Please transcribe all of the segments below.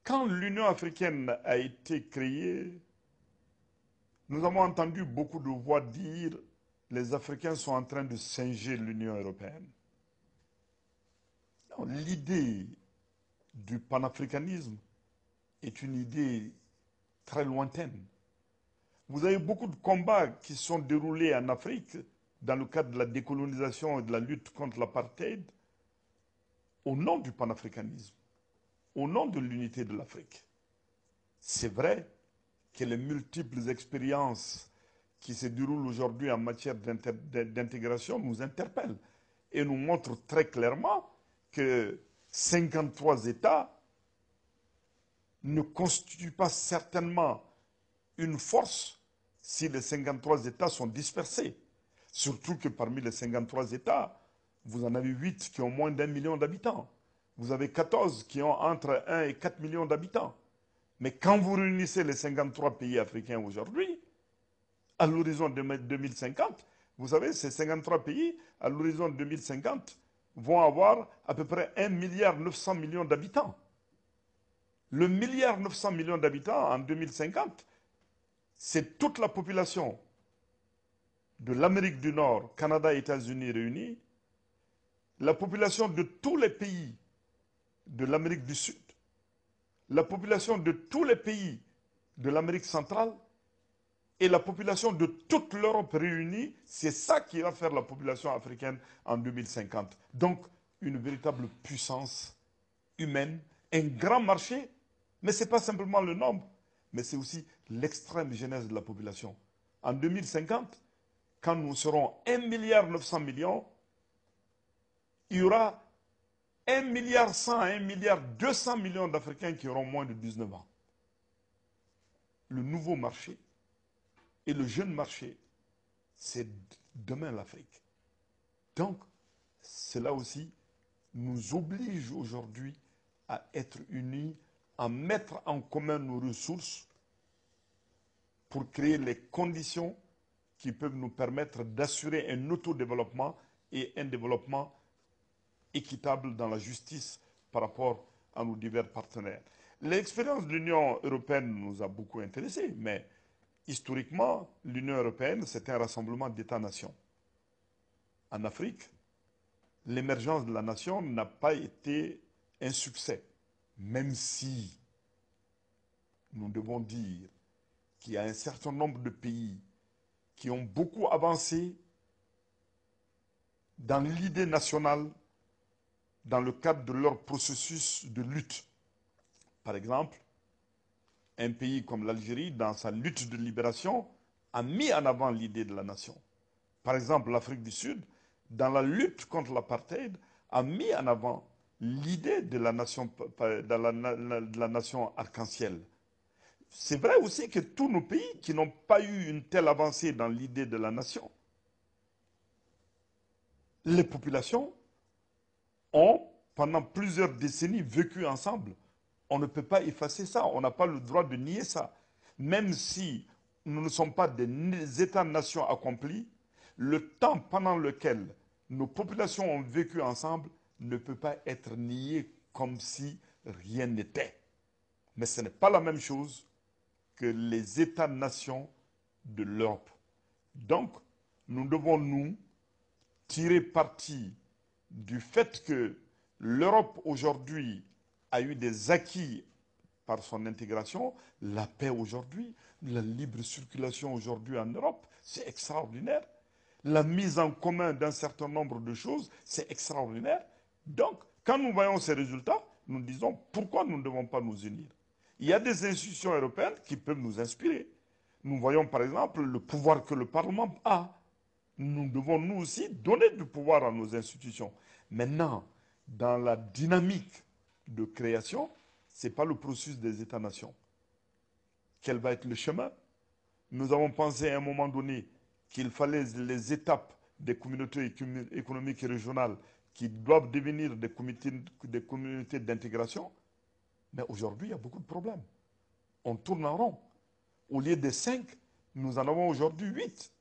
Quand l'Union africaine a été créée, nous avons entendu beaucoup de voix dire les Africains sont en train de singer l'Union européenne. L'idée du panafricanisme est une idée très lointaine. Vous avez beaucoup de combats qui sont déroulés en Afrique dans le cadre de la décolonisation et de la lutte contre l'apartheid au nom du panafricanisme, au nom de l'unité de l'Afrique. C'est vrai que les multiples expériences qui se déroulent aujourd'hui en matière d'intégration nous interpellent et nous montrent très clairement que 53 États ne constituent pas certainement une force si les 53 États sont dispersés. Surtout que parmi les 53 États, vous en avez 8 qui ont moins d'1 million d'habitants. Vous avez 14 qui ont entre 1 et 4 millions d'habitants. Mais quand vous réunissez les 53 pays africains aujourd'hui, à l'horizon de 2050, vous savez, ces 53 pays, à l'horizon 2050, vont avoir à peu près 1,9 milliard d'habitants. Le 1,9 milliard d'habitants en 2050, c'est toute la population de l'Amérique du Nord, Canada et États-Unis réunis, la population de tous les pays de l'Amérique du Sud, la population de tous les pays de l'Amérique centrale et la population de toute l'Europe réunie, c'est ça qui va faire la population africaine en 2050. Donc, une véritable puissance humaine, un grand marché, mais ce n'est pas simplement le nombre, mais c'est aussi l'extrême jeunesse de la population. En 2050, quand nous serons 1,9 milliard, il y aura 1,1 milliard à 1,2 milliard d'Africains qui auront moins de 19 ans. Le nouveau marché et le jeune marché, c'est demain l'Afrique. Donc, cela aussi nous oblige aujourd'hui à être unis, à mettre en commun nos ressources pour créer les conditions qui peuvent nous permettre d'assurer un autodéveloppement et un développement équitable dans la justice par rapport à nos divers partenaires. L'expérience de l'Union européenne nous a beaucoup intéressés, mais historiquement, l'Union européenne, c'était un rassemblement d'États-nations. En Afrique, l'émergence de la nation n'a pas été un succès, même si nous devons dire qu'il y a un certain nombre de pays qui ont beaucoup avancé dans l'idée nationale dans le cadre de leur processus de lutte. Par exemple, un pays comme l'Algérie, dans sa lutte de libération, a mis en avant l'idée de la nation. Par exemple, l'Afrique du Sud, dans la lutte contre l'apartheid, a mis en avant l'idée de la nation arc-en-ciel. C'est vrai aussi que tous nos pays qui n'ont pas eu une telle avancée dans l'idée de la nation, les populations ont, pendant plusieurs décennies, vécu ensemble. On ne peut pas effacer ça, on n'a pas le droit de nier ça. Même si nous ne sommes pas des États-nations accomplis, le temps pendant lequel nos populations ont vécu ensemble ne peut pas être nié comme si rien n'était. Mais ce n'est pas la même chose que les États-nations de l'Europe. Donc, nous devons, nous, tirer parti du fait que l'Europe aujourd'hui a eu des acquis par son intégration, la paix aujourd'hui, la libre circulation aujourd'hui en Europe, c'est extraordinaire. La mise en commun d'un certain nombre de choses, c'est extraordinaire. Donc, quand nous voyons ces résultats, nous disons pourquoi nous ne devons pas nous unir. Il y a des institutions européennes qui peuvent nous inspirer. Nous voyons par exemple le pouvoir que le Parlement a. Nous devons nous aussi donner du pouvoir à nos institutions. Maintenant, dans la dynamique de création, ce n'est pas le processus des États-nations. Quel va être le chemin? Nous avons pensé à un moment donné qu'il fallait les étapes des communautés économiques et régionales qui doivent devenir des communautés d'intégration. Mais aujourd'hui, il y a beaucoup de problèmes. On tourne en rond. Au lieu de 5, nous en avons aujourd'hui 8.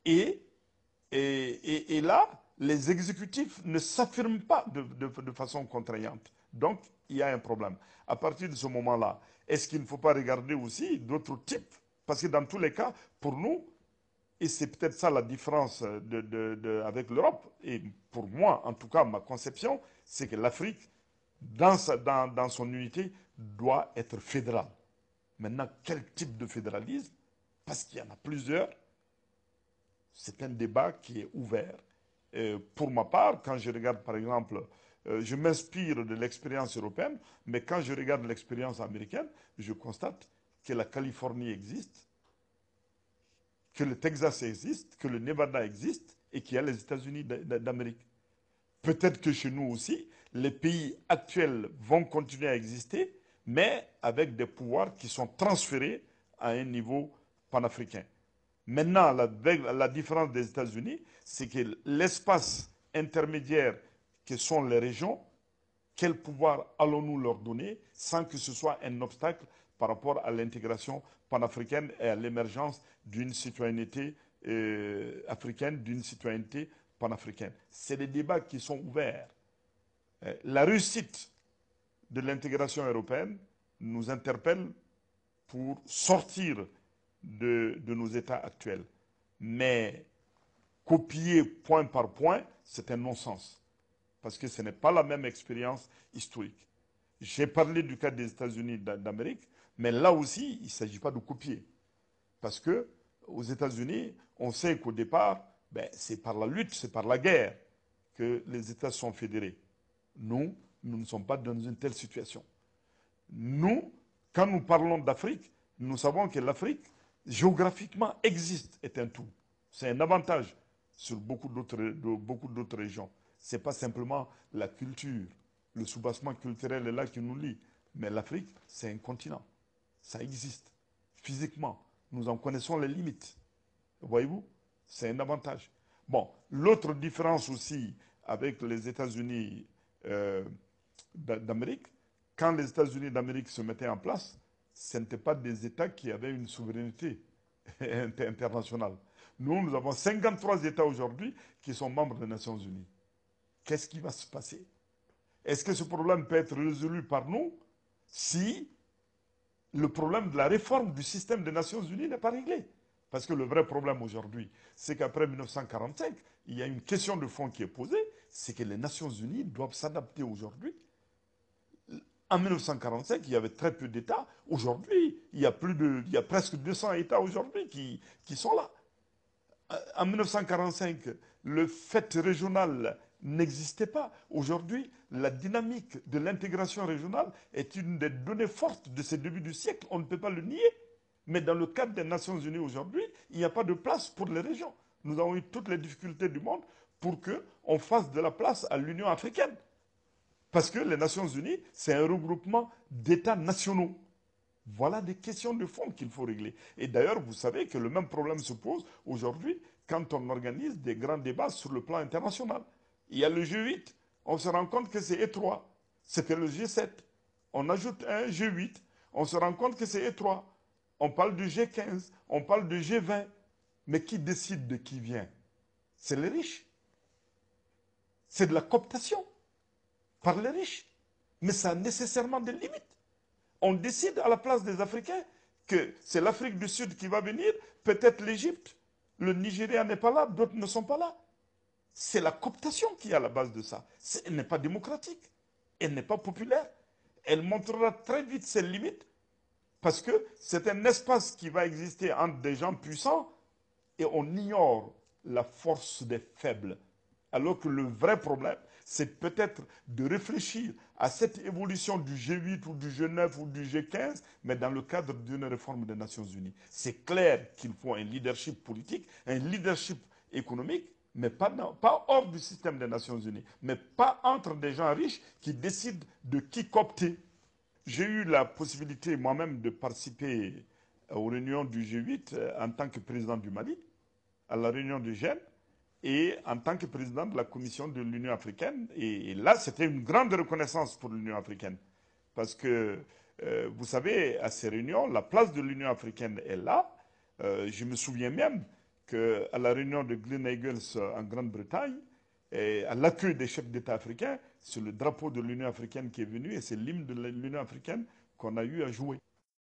Et là, les exécutifs ne s'affirment pas de façon contraignante. Donc, il y a un problème. À partir de ce moment-là, est-ce qu'il ne faut pas regarder aussi d'autres types? Parce que dans tous les cas, pour nous, et c'est peut-être ça la différence avec l'Europe, et pour moi, en tout cas, ma conception, c'est que l'Afrique, dans son unité, doit être fédérale. Maintenant, quel type de fédéralisme? Parce qu'il y en a plusieurs. C'est un débat qui est ouvert. Pour ma part, quand je regarde par exemple, je m'inspire de l'expérience européenne, mais quand je regarde l'expérience américaine, je constate que la Californie existe, que le Texas existe, que le Nevada existe et qu'il y a les États-Unis d'Amérique. Peut-être que chez nous aussi, les pays actuels vont continuer à exister, mais avec des pouvoirs qui sont transférés à un niveau panafricain. Maintenant, la différence des États-Unis, c'est que l'espace intermédiaire que sont les régions, quel pouvoir allons-nous leur donner sans que ce soit un obstacle par rapport à l'intégration panafricaine et à l'émergence d'une citoyenneté africaine, d'une citoyenneté panafricaine? C'est des débats qui sont ouverts. La réussite de l'intégration européenne nous interpelle pour sortir de nos états actuels. Mais copier point par point, c'est un non-sens. Parce que ce n'est pas la même expérience historique. J'ai parlé du cas des États-Unis d'Amérique, mais là aussi, il ne s'agit pas de copier. Parce que aux États-Unis, on sait qu'au départ, ben, c'est par la lutte, c'est par la guerre que les États sont fédérés. Nous ne sommes pas dans une telle situation. Nous, quand nous parlons d'Afrique, nous savons que l'Afrique, géographiquement, existe, est un tout. C'est un avantage sur beaucoup d'autres régions. Ce n'est pas simplement la culture, le soubassement culturel est là qui nous lie. Mais l'Afrique, c'est un continent. Ça existe. Physiquement, nous en connaissons les limites. Voyez-vous? C'est un avantage. Bon, l'autre différence aussi avec les États-Unis d'Amérique, quand les États-Unis d'Amérique se mettaient en place, ce n'étaient pas des États qui avaient une souveraineté internationale. Nous avons 53 États aujourd'hui qui sont membres des Nations Unies. Qu'est-ce qui va se passer? Est-ce que ce problème peut être résolu par nous si le problème de la réforme du système des Nations Unies n'est pas réglé? Parce que le vrai problème aujourd'hui, c'est qu'après 1945, il y a une question de fond qui est posée, c'est que les Nations Unies doivent s'adapter aujourd'hui. En 1945, il y avait très peu d'États. Aujourd'hui, il y a presque 200 États aujourd'hui qui sont là. En 1945, le fait régional n'existait pas. Aujourd'hui, la dynamique de l'intégration régionale est une des données fortes de ces débuts du siècle. On ne peut pas le nier. Mais dans le cadre des Nations Unies aujourd'hui, il n'y a pas de place pour les régions. Nous avons eu toutes les difficultés du monde pour qu'on fasse de la place à l'Union africaine. Parce que les Nations Unies, c'est un regroupement d'États nationaux. Voilà des questions de fond qu'il faut régler. Et d'ailleurs, vous savez que le même problème se pose aujourd'hui quand on organise des grands débats sur le plan international. Il y a le G8, on se rend compte que c'est étroit. C'était le G7. On ajoute un G8, on se rend compte que c'est étroit. On parle du G15, on parle du G20. Mais qui décide de qui vient? C'est les riches. C'est de la cooptation par les riches. Mais ça a nécessairement des limites. On décide à la place des Africains que c'est l'Afrique du Sud qui va venir, peut-être l'Égypte. Le Nigeria n'est pas là, d'autres ne sont pas là. C'est la cooptation qui est à la base de ça. Elle n'est pas démocratique. Elle n'est pas populaire. Elle montrera très vite ses limites parce que c'est un espace qui va exister entre des gens puissants et on ignore la force des faibles. Alors que le vrai problème, c'est peut-être de réfléchir à cette évolution du G8 ou du G9 ou du G15, mais dans le cadre d'une réforme des Nations Unies. C'est clair qu'il faut un leadership politique, un leadership économique, mais pas hors du système des Nations Unies, mais pas entre des gens riches qui décident de qui coopter. J'ai eu la possibilité moi-même de participer aux réunions du G8 en tant que président du Mali, à la réunion de Gênes, et en tant que président de la commission de l'Union africaine. Et là, c'était une grande reconnaissance pour l'Union africaine. Parce que, vous savez, à ces réunions, la place de l'Union africaine est là. Je me souviens même qu'à la réunion de Gleneagles en Grande-Bretagne, à l'accueil des chefs d'État africains, C'est le drapeau de l'Union africaine qui est venu et c'est l'hymne de l'Union africaine qu'on a eu à jouer.